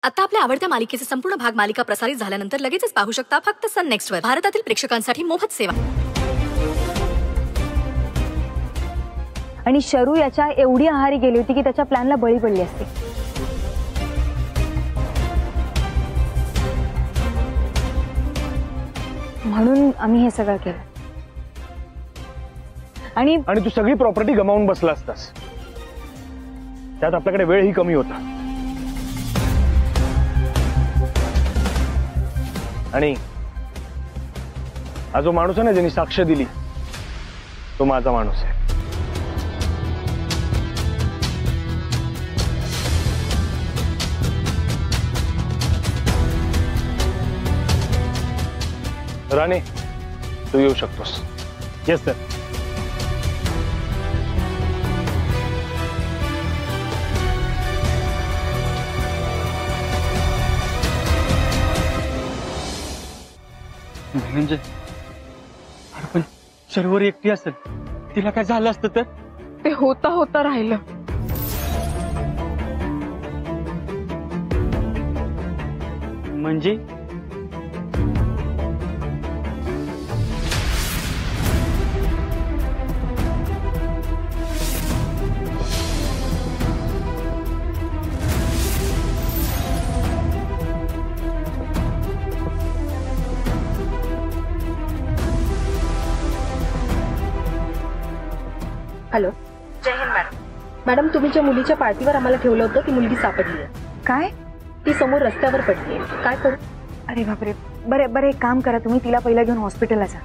आता आपल्या आवडत्या मालिकेचे संपूर्ण भाग मालिका प्रसारित झाल्यानंतर लगेचच पाहू शकता फक्त सन नेक्स्ट वर. भारतातील प्रेक्षकांसाठी मोफत सेवा. आणि शरू याच्या एवढी आहारी गेली होती की त्याच्या प्लॅनला बळी पडली असती. म्हणून आम्ही हे सगळं केलं. आणि तू सगळी प्रॉपर्टी गमावून बसला असतास. त्यात आपल्याकडे वेळही कमी होता. आणि हा जो माणूस आहे ना ज्यांनी साक्ष दिली तो माझा माणूस आहे. राणे तू येऊ शकतोस. Yes sir. म्हणजे पण शरूवर एकटी असेल तिला काय झालं असतं तर ते होता होता राहिलं. म्हणजे हॅलो. जय हिंद मॅडम. मॅडम तुम्ही ज्या मुलीच्या पार्टीवर आम्हाला ठेवलं होतं ती मुलगी सापडली आहे. काय? ती समोर रस्त्यावर पडली आहे. काय करू? अरे बापरे. बरं एक काम करा, तुम्ही तिला पहिला घेऊन हॉस्पिटलला जा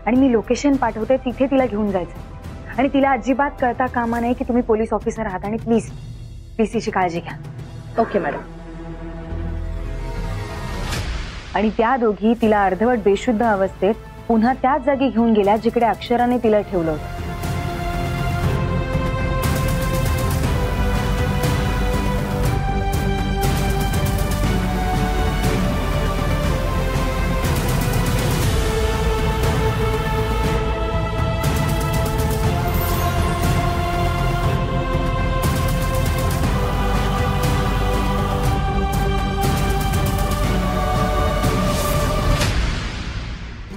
आणि मी लोकेशन पाठवते, तिथे तिला घेऊन जायचं. आणि तिला अजिबात कळता कामा नाही की तुम्ही पोलीस ऑफिसर आहात. आणि प्लीज तिची काळजी घ्या. Okay madam. आणि त्या दोघी तिला अर्धवट बेशुद्ध अवस्थेत पुन्हा त्याच जागी घेऊन गेल्या जिकडे अक्षराने तिला ठेवलं होतं.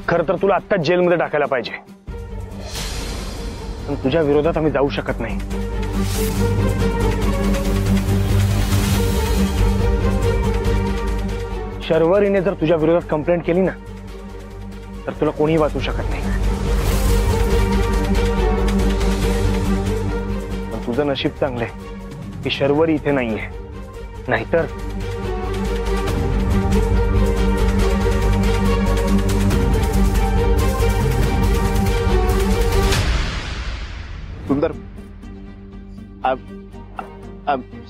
खरं तर तुला आत्ताच जेलमध्ये टाकायला पाहिजे, पण तुझ्या विरोधात आम्ही जाऊ शकत नाही. शर्वरीने जर तुझ्या विरोधात कंप्लेंट केली ना तर तुला कोणीही वाचू शकत नाही. पण तुझं नशीब चांगलंय की शर्वरी इथे नाहीये, नाहीतर सुंदर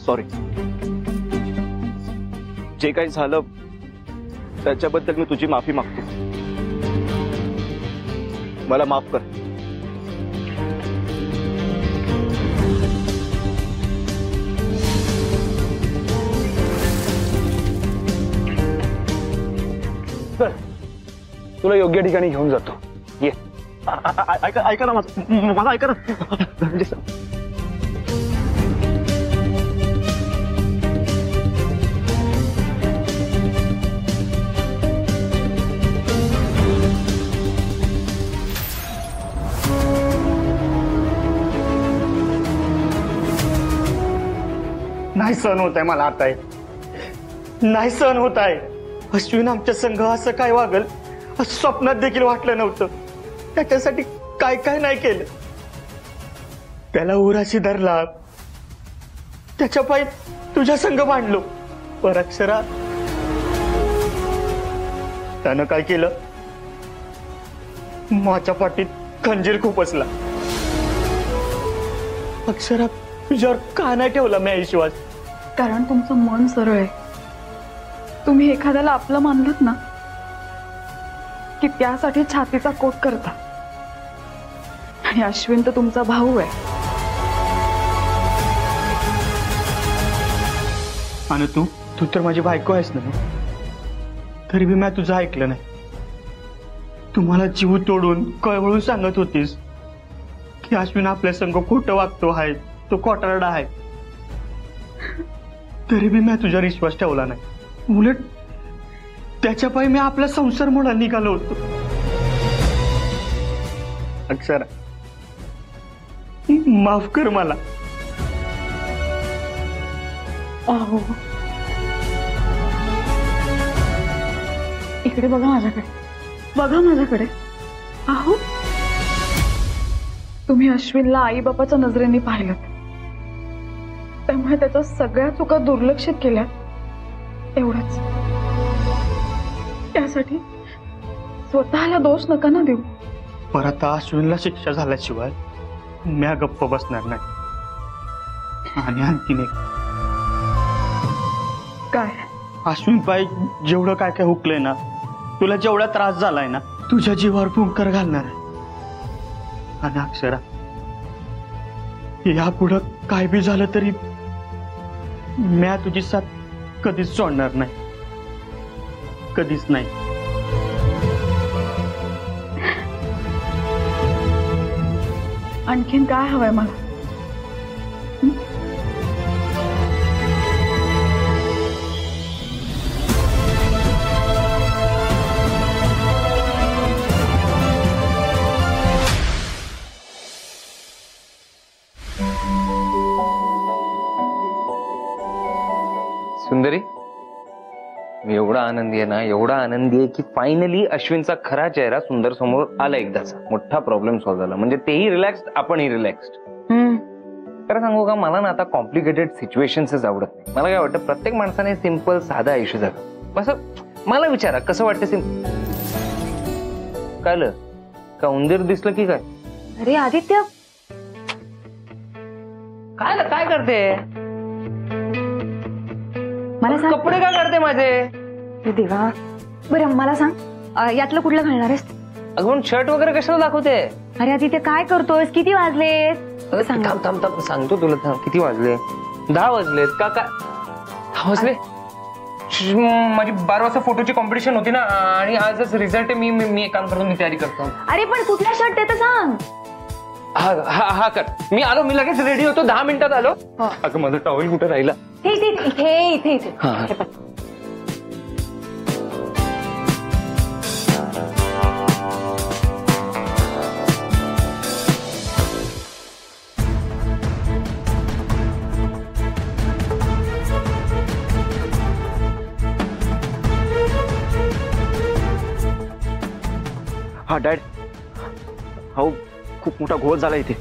सॉरी. जे काही झालं त्याच्याबद्दल मी तुझी माफी मागतो. मला माफ कर. चल तुला योग्य ठिकाणी घेऊन जातो. ये. ऐका ना मला ऐका ना. नाही सहन होत आहे मला. आता नाही सहन होत आहे. अश्विन आमच्या संघ असं काय वागल असं स्वप्नात देखील वाटलं नव्हतं. त्याच्यासाठी काय काय नाही केलं. त्याला उराशी धरला, त्याच्या पायी तुझ्या संघ मांडलो. पर अक्षरा त्यानं काय केलं, माझ्या पाठीत खंजीर खुपसला. अक्षरा तुझ्यावर का नाही ठेवला मी विश्वास? कारण तुमचं मन सरळ आहे. तुम्ही एखाद्याला आपलं मानलत ना की त्यासाठी छातीचा कोट करता. आणि अश्विन तर तुमचा भाऊ आहे. आणि तू तर माझी बायको आहेस ना. तरी मी तुझं ऐकलं नाही. तुम्हाला जीव तोडून कळवळून सांगत होतीस की अश्विन आपल्या संग खोटं वागतो आहे, तो खोटारडा आहे. तरी बी मी तुझ्यावर विश्वास ठेवला नाही. उलट त्याच्या पायी मी आपला संसार म्हणून निघालो होतो. अक्षरा, माफ कर मला. अहो इकडे बघा माझ्याकडे, बघा माझ्याकडे. अहो तुम्ही अश्विनला आई बापाच्या नजरेने पाहिलं, त्यामुळे त्याच्या सगळ्या चुका दुर्लक्षित केल्या, एवढंच. त्यासाठी स्वतःला दोष नका ना देऊ. पर आता अश्विनला शिक्षा झाल्याशिवाय म्या गप्प बसणार नाही. आणि आणखीन एक, काय? अश्विन पाय जेवढं काय काय हुकलंय ना, तुला जेवढा त्रास झालाय ना, तुझ्या जीवावर फुंकर घालणार आहे. आणि अक्षरा, यापुढं काय बी झालं तरी म्या तुझी साथ कधीच सोडणार नाही, कधीच नाही. आणखीन काय हवंय मला? सुंदरी, मी एवढा आनंदी आहे ना, एवढा आनंदी आहे की फायनली अश्विनचा खरा चेहरा सुंदर समोर आला एकदाचा. मोठा प्रॉब्लेम सॉल्व्ह झाला. म्हणजे तेही रिलॅक्स्ड, आपणही रिलॅक्स्ड. खरं सांगू का, मला ना आता कॉम्प्लिकेटेड सिच्युएशन्सच आवडत नाही. मला काय वाटतं, प्रत्येक माणसाने सिम्पल साधं आयुष्य जगावं. असं मला विचारा कसं वाटतं. काल का उंदीर दिसलं की काय? अरे आदित्य, काय काय करते? मला सांग. कपडे काय करते माझे? हे देवा. बरं मला सांग, यातलं कुठलं घालणार आहेस? अगं शर्ट वगैरे कशाला दाखवते? अरे आदित्य काय करतोयस? किती वाजलेत? सांग. थांब थांब थांब, सांगतो तुला. थांब, किती वाजले? 10 वाजलेत का? काय 10 वाजले? माझी 12 वाजता फोटोची कॉम्पिटिशन होती ना, आणि आजच रिझल्ट आहे. मी एक काम करतो, मी तयारी करतो. अरे पण कुठला शर्ट ते तर सांग. हा हा हा कर. मी आलो, मी लगेच रेडी होतो. 10 मिनिटात आलो. अगं माझं टॉवेल कुठे राहिला? इथे इथे इथे इथे. हा. हे बघ. हा डॅड, हो खूप मोठा घोळ झाला इथे.